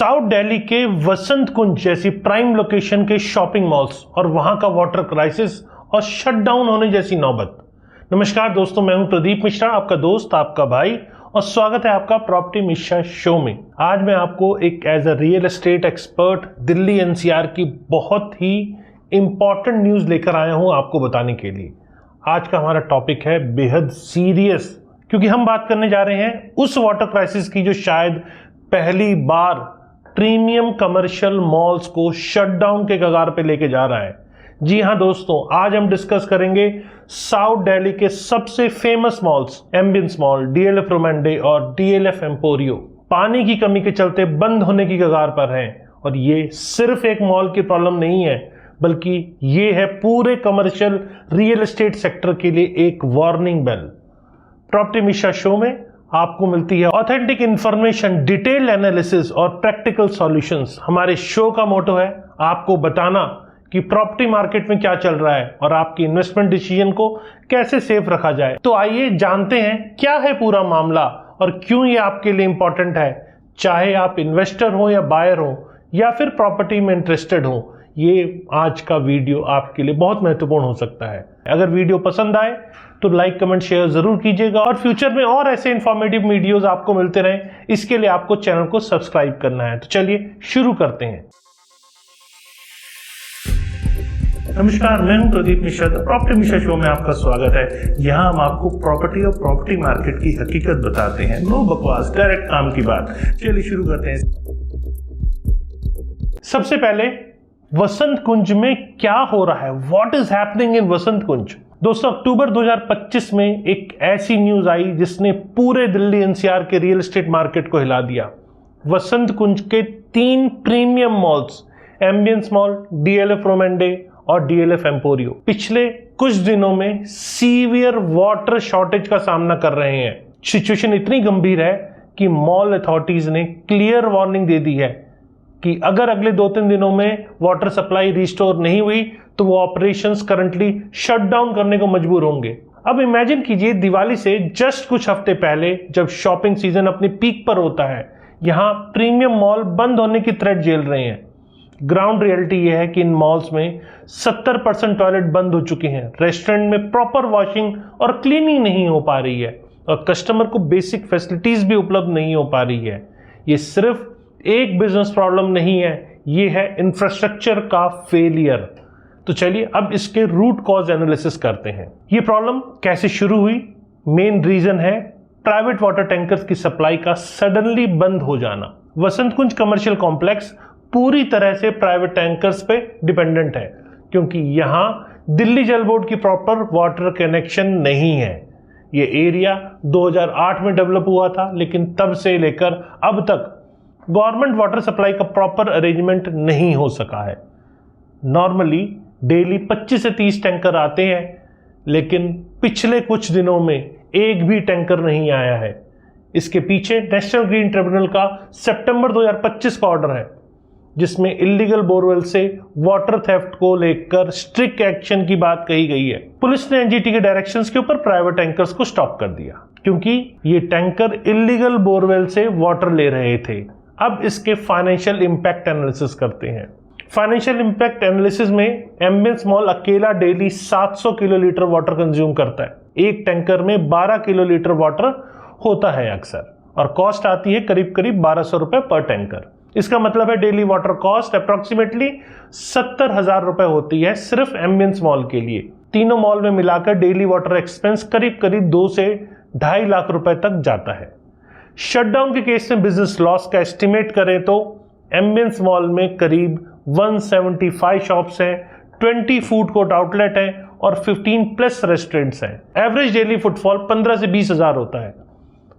South Delhi के वसंत कुंज जैसी prime location के शॉपिंग मॉल्स और वहां का वाटर क्राइसिस और शटडाउन होने जैसी नौबत। नमस्कार दोस्तों, मैं हूं प्रदीप मिश्रा, आपका दोस्त, आपका भाई, और स्वागत है आपका प्रॉपर्टी मिश्रा शो में। आज मैं आपको एक as a real estate expert Delhi NCR की बहुत ही इंपॉर्टेंट न्यूज लेकर आया हूं आपको बताने के लिए। आज का हमारा टॉपिक है बेहद सीरियस, क्योंकि हम बात करने जा रहे हैं उस वाटर क्राइसिस की जो शायद पहली बार प्रीमियम कमर्शियल मॉल्स को शटडाउन के कगार पे लेके जा रहा है। जी हां दोस्तों, आज हम डिस्कस करेंगे साउथ दिल्ली के सबसे famous malls Ambience mall, DLF Promenade और डीएलएफ एम्पोरियो पानी की कमी के चलते बंद होने की कगार पर हैं। और ये सिर्फ एक मॉल की प्रॉब्लम नहीं है, बल्कि ये है पूरे कमर्शियल रियल एस्टेट सेक्टर के लिए एक warning bell. Property Mishra show में आपको मिलती है ऑथेंटिक इंफॉर्मेशन, डिटेल एनालिसिस और प्रैक्टिकल सॉल्यूशंस। हमारे शो का मोटो है आपको बताना कि प्रॉपर्टी मार्केट में क्या चल रहा है और आपकी इन्वेस्टमेंट डिसीजन को कैसे सेफ रखा जाए। तो आइए जानते हैं क्या है पूरा मामला और क्यों ये आपके लिए इंपॉर्टेंट है, चाहे आप इन्वेस्टर हो या बायर हो या फिर प्रॉपर्टी में इंटरेस्टेड हो। ये आज का वीडियो आपके लिए बहुत महत्वपूर्ण हो सकता है। अगर वीडियो पसंद आए तो लाइक, कमेंट, शेयर जरूर कीजिएगा और फ्यूचर में और ऐसे इंफॉर्मेटिव वीडियोस आपको मिलते रहें, इसके लिए आपको चैनल को सब्सक्राइब करना है। तो चलिए शुरू करते हैं। नमस्कार, मैं हूं प्रदीप मिश्रा, प्रॉपर्टी मिश्रा शो में आपका स्वागत है। यहां हम आपको प्रॉपर्टी और प्रॉपर्टी मार्केट की हकीकत बताते हैं, नो बकवास, डायरेक्ट काम की बात। चलिए शुरू करते हैं। सबसे पहले वसंत कुंज में क्या हो रहा है, व्हाट इज हैपनिंग इन वसंत कुंज। दोस्तों, अक्टूबर 2025 में एक ऐसी न्यूज आई जिसने पूरे दिल्ली एनसीआर के रियल एस्टेट मार्केट को हिला दिया। वसंत कुंज के 3 premium malls, Ambience mall, DLF Promenade और डीएलएफ एम्पोरियो, पिछले कुछ दिनों में सीवियर वाटर शॉर्टेज का सामना कर रहे हैं। सिचुएशन इतनी गंभीर है कि मॉल अथॉरिटीज ने क्लियर वार्निंग दे दी है कि अगर अगले 2-3 दिनों में वाटर सप्लाई रिस्टोर नहीं हुई तो वो ऑपरेशंस करंटली शट डाउन करने को मजबूर होंगे। अब इमेजिन कीजिए, दिवाली से जस्ट कुछ हफ्ते पहले जब शॉपिंग सीजन अपनी पीक पर होता है, यहाँ प्रीमियम मॉल बंद होने की थ्रेट झेल रहे हैं। ग्राउंड रियलिटी यह है कि इन मॉल्स में 70% टॉयलेट बंद हो चुके हैं, रेस्टोरेंट में प्रॉपर वॉशिंग और क्लीनिंग नहीं हो पा रही है और कस्टमर को बेसिक फैसिलिटीज भी उपलब्ध नहीं हो पा रही है। ये सिर्फ एक बिजनेस प्रॉब्लम नहीं है, ये है इंफ्रास्ट्रक्चर का फेलियर। तो चलिए अब इसके रूट कॉज एनालिसिस करते हैं। ये प्रॉब्लम कैसे शुरू हुई। मेन रीजन है प्राइवेट वाटर टैंकर्स की सप्लाई का सडनली बंद हो जाना। वसंत कुंज कमर्शियल कॉम्प्लेक्स पूरी तरह से प्राइवेट टैंकर्स पे डिपेंडेंट है, क्योंकि यहां दिल्ली जल बोर्ड की प्रॉपर वाटर कनेक्शन नहीं है। ये एरिया 2008 में डेवलप हुआ था, लेकिन तब से लेकर अब तक गवर्नमेंट वाटर सप्लाई का प्रॉपर अरेंजमेंट नहीं हो सका है। नॉर्मली डेली 25 से 30 टैंकर आते हैं, लेकिन पिछले कुछ दिनों में एक भी टैंकर नहीं आया है। इसके पीछे नेशनल ग्रीन ट्रिब्यूनल का सितंबर 2025 का ऑर्डर है, जिसमें इलीगल बोरवेल से वाटर थेफ्ट को लेकर स्ट्रिक्ट एक्शन की बात कही गई है। पुलिस ने एनजीटी के डायरेक्शंस के ऊपर प्राइवेट टैंकर्स को स्टॉप कर दिया, क्योंकि ये टैंकर इलीगल बोरवेल से वाटर ले रहे थे। अब इसके फाइनेंशियल इंपैक्ट एनालिसिस करते हैं। फाइनेंशियल इंपैक्ट एनालिसिस में एम्बियंस मॉल अकेला डेली 700 किलोलीटर वाटर कंज्यूम करता है। एक टैंकर में 12 किलोलीटर वाटर होता है अक्सर, और कॉस्ट आती है करीब 1200 रुपए पर टैंकर। इसका मतलब है डेली वाटर कॉस्ट अप्रोक्सीमेटली 70,000 रुपए होती है सिर्फ एम्बियंस मॉल के लिए। तीनों मॉल में मिलाकर डेली वाटर एक्सपेंस करीब 2 से 2.5 लाख रुपए तक जाता है। शटडाउन के केस में बिजनेस लॉस का एस्टिमेट करें तो एम्बियंस मॉल में करीब 175 शॉप्स हैं, 20 फूड कोर्ट आउटलेट हैं और 15 प्लस रेस्टोरेंट्स हैं। एवरेज डेली फुटफॉल 15 से 20 हजार होता है।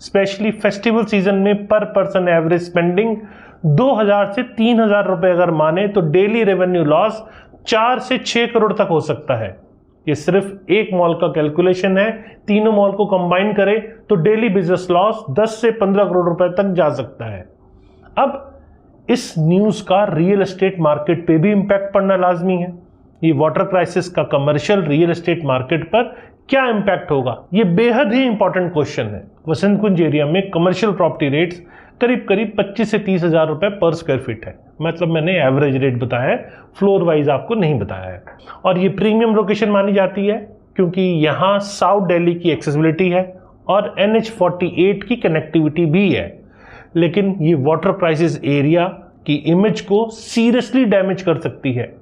स्पेशली फेस्टिवल सीजन में पर पर्सन एवरेज स्पेंडिंग 2000 से 3000 रुपए अगर माने तो डेली रेवेन्यू लॉस 4 से 6 करोड़ तक हो सकता है। ये सिर्फ एक मॉल का कैलकुलेशन है, तीनों मॉल को कंबाइन करें तो डेली बिजनेस लॉस 10 से 15 करोड़ रुपए तक जा सकता है। अब इस न्यूज का रियल एस्टेट मार्केट पे भी इंपैक्ट पड़ना लाजमी है। ये वाटर क्राइसिस का कमर्शियल रियल एस्टेट मार्केट पर क्या इंपैक्ट होगा, ये बेहद ही इंपॉर्टेंट क्वेश्चन है। वसंत कुंज एरिया में कमर्शियल प्रॉपर्टी रेट्स करीब करीब 25 से 30 हज़ार रुपये पर स्क्वायर फीट है। मतलब मैंने एवरेज रेट बताया है, फ्लोर वाइज आपको नहीं बताया है। और ये प्रीमियम लोकेशन मानी जाती है क्योंकि यहाँ साउथ दिल्ली की एक्सेसिबिलिटी है और NH-48 की कनेक्टिविटी भी है। लेकिन ये वाटर क्राइसिस एरिया की इमेज को सीरियसली डैमेज कर सकती है।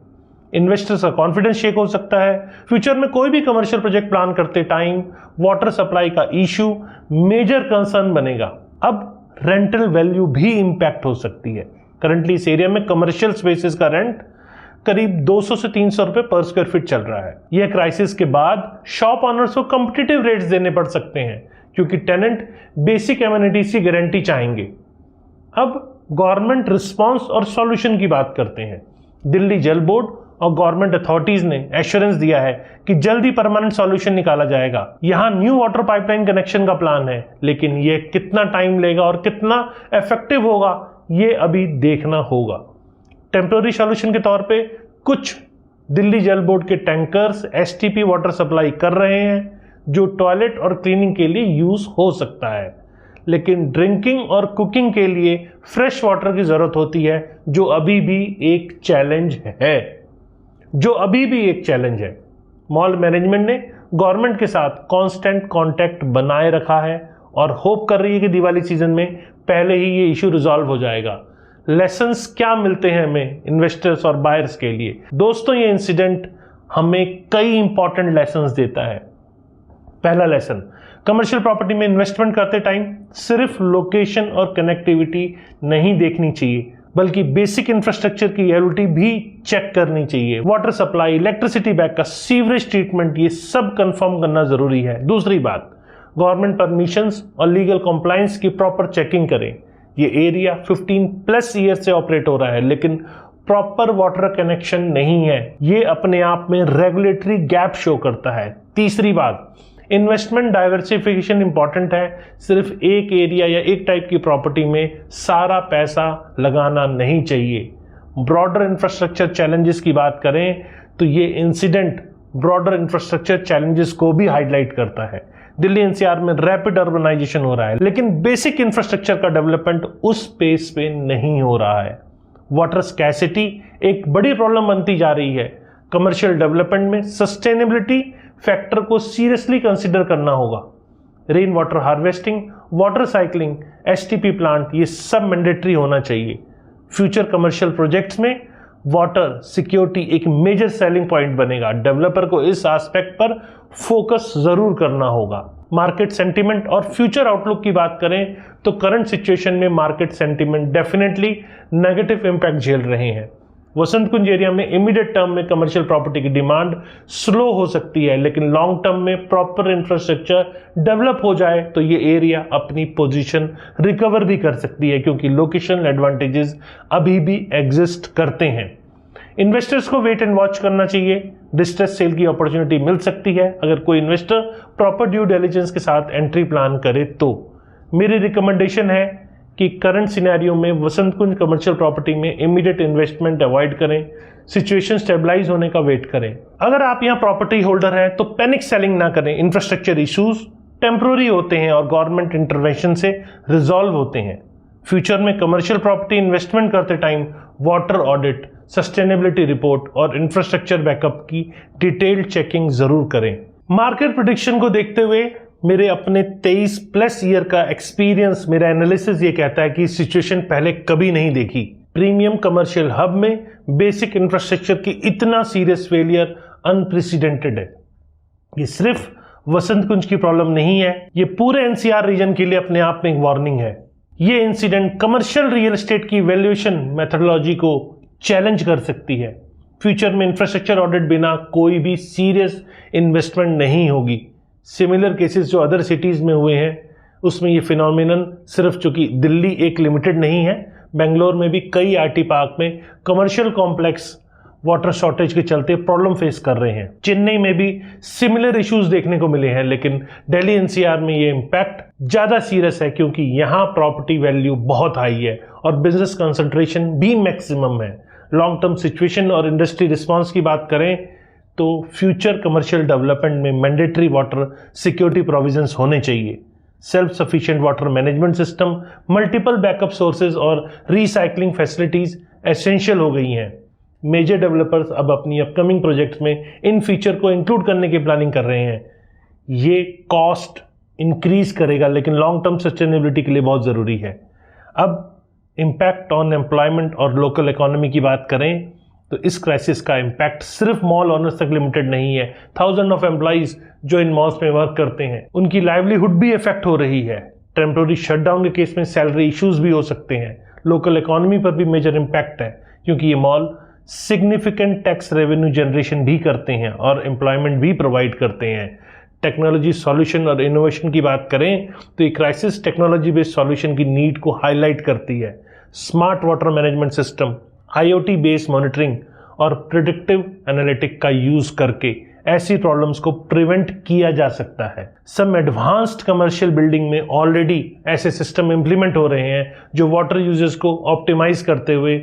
इन्वेस्टर्स का कॉन्फिडेंस शेक हो सकता है। फ्यूचर में कोई भी कमर्शियल प्रोजेक्ट प्लान करते टाइम वाटर सप्लाई का इशू मेजर कंसर्न बनेगा। अब रेंटल वैल्यू भी इंपैक्ट हो सकती है। करंटली इस एरिया में कमर्शियल स्पेसेस का रेंट करीब 200 से 300 रुपए पर स्क्वायर फीट चल रहा है। यह क्राइसिस के बाद शॉप ऑनर्स को कॉम्पिटिटिव रेट्स देने पड़ सकते हैं क्योंकि टेनेंट बेसिक एमिनिटीज की गारंटी चाहेंगे। अब गवर्नमेंट रिस्पांस और सॉल्यूशन की बात करते हैं। दिल्ली जल बोर्ड और गवर्नमेंट अथॉरिटीज ने एश्योरेंस दिया है कि जल्दी परमानेंट सॉल्यूशन निकाला जाएगा। यहां न्यू वाटर पाइपलाइन कनेक्शन का प्लान है, लेकिन यह कितना टाइम लेगा और कितना इफेक्टिव होगा ये अभी देखना होगा। टेम्पररी सॉल्यूशन के तौर पे कुछ दिल्ली जल बोर्ड के टैंकर्स STP वाटर सप्लाई कर रहे हैं जो टॉयलेट और क्लीनिंग के लिए यूज हो सकता है, लेकिन ड्रिंकिंग और कुकिंग के लिए फ्रेश वाटर की जरूरत होती है जो अभी भी एक चैलेंज है। मॉल मैनेजमेंट ने गवर्नमेंट के साथ कांस्टेंट कांटेक्ट बनाए रखा है और होप कर रही है कि दिवाली सीजन में पहले ही ये इशू रिजॉल्व हो जाएगा। लेसन्स क्या मिलते हैं हमें इन्वेस्टर्स और बायर्स के लिए? दोस्तों, ये इंसिडेंट हमें कई इंपॉर्टेंट लेसन्स देता है। पहला लेसन, कमर्शियल प्रॉपर्टी में इन्वेस्टमेंट करते टाइम सिर्फ लोकेशन और कनेक्टिविटी नहीं देखनी चाहिए, बल्कि बेसिक इंफ्रास्ट्रक्चर की एबिलिटी भी चेक करनी चाहिए। Water supply, electricity backup, sewerage treatment, ये सब कंफर्म करना जरूरी है। दूसरी बात, गवर्नमेंट परमिशंस और लीगल कंप्लायंस की प्रॉपर चेकिंग करें। ये एरिया 15+ ईयर से ऑपरेट हो रहा है, लेकिन प्रॉपर वाटर कनेक्शन नहीं है। ये अपने आप में रेगुलेटरी गैप शो करता है। तीसरी बात, इन्वेस्टमेंट डाइवर्सिफिकेशन इंपॉर्टेंट है। सिर्फ एक एरिया या एक टाइप की प्रॉपर्टी में सारा पैसा लगाना नहीं चाहिए। ब्रॉडर इंफ्रास्ट्रक्चर चैलेंजेस की बात करें तो ये इंसिडेंट ब्रॉडर इंफ्रास्ट्रक्चर चैलेंजेस को भी हाईलाइट करता है। दिल्ली NCR में रैपिड अर्बनाइजेशन हो रहा है, लेकिन बेसिक इंफ्रास्ट्रक्चर का डेवलपमेंट उस पेस पे नहीं हो रहा है। वाटर स्कैसिटी एक बड़ी प्रॉब्लम बनती जा रही है। कमर्शियल डेवलपमेंट में सस्टेनेबिलिटी फैक्टर को सीरियसली कंसीडर करना होगा। Rain water harvesting, water cycling, STP plant, ये सब मैंडेटरी होना चाहिए। फ्यूचर कमर्शियल प्रोजेक्ट्स में वाटर सिक्योरिटी एक मेजर सेलिंग पॉइंट बनेगा। डेवलपर को इस एस्पेक्ट पर फोकस जरूर करना होगा। मार्केट सेंटीमेंट और फ्यूचर आउटलुक की बात करें तो करंट सिचुएशन में market sentiment definitely negative impact झेल रहे हैं। वसंत कुंज एरिया में इमीडिएट टर्म में कमर्शियल प्रॉपर्टी की डिमांड स्लो हो सकती है, लेकिन लॉन्ग टर्म में प्रॉपर इंफ्रास्ट्रक्चर डेवलप हो जाए तो ये एरिया अपनी पोजीशन रिकवर भी कर सकती है, क्योंकि लोकेशन एडवांटेजेस अभी भी एग्जिस्ट करते हैं। इन्वेस्टर्स को वेट एंड वॉच करना चाहिए। डिस्ट्रेस सेल की अपॉर्चुनिटी मिल सकती है अगर कोई इन्वेस्टर प्रॉपर ड्यू डिलिजेंस के साथ एंट्री प्लान करे तो। मेरी रिकमेंडेशन है कि करंट सिनेरियो में वसंत कुंज कमर्शियल प्रॉपर्टी में इमीडिएट इन्वेस्टमेंट अवॉइड करें, सिचुएशन स्टेबलाइज होने का वेट करें। अगर आप यहाँ प्रॉपर्टी होल्डर हैं तो पैनिक सेलिंग ना करें। इंफ्रास्ट्रक्चर इश्यूज टेम्पररी होते हैं और गवर्नमेंट इंटरवेंशन से रिजॉल्व होते हैं। फ्यूचर में कमर्शियल प्रॉपर्टी इन्वेस्टमेंट करते time water audit, sustainability report और इंफ्रास्ट्रक्चर बैकअप की डिटेल्ड चेकिंग जरूर करें। मार्केट प्रेडिक्शन को देखते हुए मेरे अपने 23+ ईयर का एक्सपीरियंस, मेरा एनालिसिस ये कहता है कि सिचुएशन पहले कभी नहीं देखी। प्रीमियम कमर्शियल हब में बेसिक इंफ्रास्ट्रक्चर की इतना सीरियस फेलियर अनप्रेसिडेंटेड है। ये सिर्फ वसंत कुंज की प्रॉब्लम नहीं है, ये पूरे NCR रीजन के लिए अपने आप में एक वार्निंग है। ये इंसिडेंट कमर्शियल रियल एस्टेट की वैल्यूएशन मेथोडोलॉजी को चैलेंज कर सकती है। फ्यूचर में इंफ्रास्ट्रक्चर ऑडिट बिना कोई भी सीरियस इन्वेस्टमेंट नहीं होगी। सिमिलर केसेस जो अदर सिटीज में हुए हैं उसमें ये फिनोमिनन सिर्फ चूंकि दिल्ली एक लिमिटेड नहीं है, बेंगलोर में भी कई IT पार्क में कमर्शियल कॉम्प्लेक्स वाटर शॉर्टेज के चलते प्रॉब्लम फेस कर रहे हैं। चेन्नई में भी सिमिलर इश्यूज देखने को मिले हैं, लेकिन दिल्ली NCR में ये इम्पैक्ट ज़्यादा सीरियस है क्योंकि यहाँ प्रॉपर्टी वैल्यू बहुत हाई है और बिजनेस कंसंट्रेशन भी मैक्सिमम है। लॉन्ग टर्म सिचुएशन और इंडस्ट्री रिस्पांस की बात करें तो फ्यूचर कमर्शियल डेवलपमेंट में मैंडेटरी वाटर सिक्योरिटी प्रोविजंस होने चाहिए। Self sufficient water management system, multiple backup sources और रिसाइकलिंग फैसिलिटीज एसेंशियल हो गई हैं। मेजर डेवलपर्स अब अपनी अपकमिंग प्रोजेक्ट्स में इन फीचर को इंक्लूड करने की प्लानिंग कर रहे हैं। ये कॉस्ट इंक्रीज करेगा लेकिन लॉन्ग टर्म सस्टेनेबिलिटी के लिए बहुत ज़रूरी है। अब इम्पैक्ट ऑन एम्प्लॉयमेंट और लोकल इकोनॉमी की बात करें तो इस क्राइसिस का इम्पैक्ट सिर्फ मॉल ओनर्स तक लिमिटेड नहीं है। थाउजेंड ऑफ एम्प्लॉइज जो इन मॉल्स में वर्क करते हैं उनकी लाइवलीहुड भी इफेक्ट हो रही है। टेम्पोररी शटडाउन के केस में सैलरी इश्यूज भी हो सकते हैं। लोकल इकोनॉमी पर भी मेजर इम्पैक्ट है क्योंकि ये mall significant tax revenue generation भी करते हैं और एम्प्लॉयमेंट भी प्रोवाइड करते हैं। टेक्नोलॉजी सॉल्यूशन और इनोवेशन की बात करें तो ये क्राइसिस टेक्नोलॉजी बेस्ड सॉल्यूशन की नीड को हाईलाइट करती है। Smart water management system, IoT based monitoring और प्रिडिक्टिव एनालिटिक का यूज करके ऐसी प्रॉब्लम्स को प्रिवेंट किया जा सकता है। सम एडवांस्ड कमर्शियल बिल्डिंग में ऑलरेडी ऐसे सिस्टम इंप्लीमेंट हो रहे हैं जो वाटर यूजेस को ऑप्टिमाइज करते हुए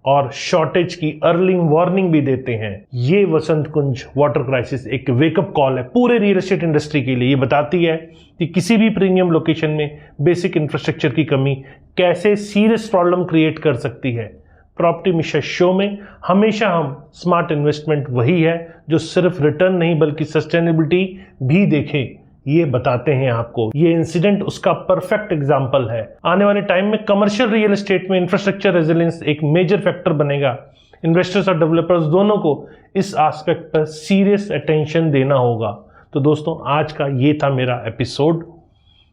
और शॉर्टेज की अर्ली वार्निंग भी देते हैं। ये वसंत कुंज वाटर क्राइसिस एक वेकअप कॉल है पूरे रियल एस्टेट इंडस्ट्री के लिए। ये बताती है कि किसी भी प्रीमियम लोकेशन में बेसिक इंफ्रास्ट्रक्चर की कमी कैसे सीरियस प्रॉब्लम क्रिएट कर सकती है। प्रॉपर्टी मिशन शो में हमेशा हम स्मार्ट इन्वेस्टमेंट वही है जो सिर्फ रिटर्न नहीं बल्कि सस्टेनेबिलिटी भी देखे, ये बताते हैं आपको। ये इंसिडेंट उसका परफेक्ट एग्जांपल है। आने वाले टाइम में कमर्शियल रियल एस्टेट में इंफ्रास्ट्रक्चर रेजिलियंस एक मेजर फैक्टर बनेगा। इन्वेस्टर्स और डेवलपर्स दोनों को इस एस्पेक्ट पर सीरियस अटेंशन देना होगा। तो दोस्तों आज का ये था मेरा एपिसोड।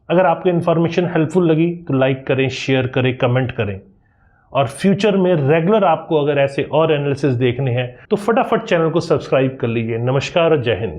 अगर आपको इन्फॉर्मेशन हेल्पफुल लगी तो लाइक करें, शेयर करें, कमेंट करें और फ्यूचर में रेगुलर आपको अगर ऐसे और एनालिसिस देखने हैं तो फटाफट चैनल को सब्सक्राइब कर लीजिए। नमस्कार और जय हिंद।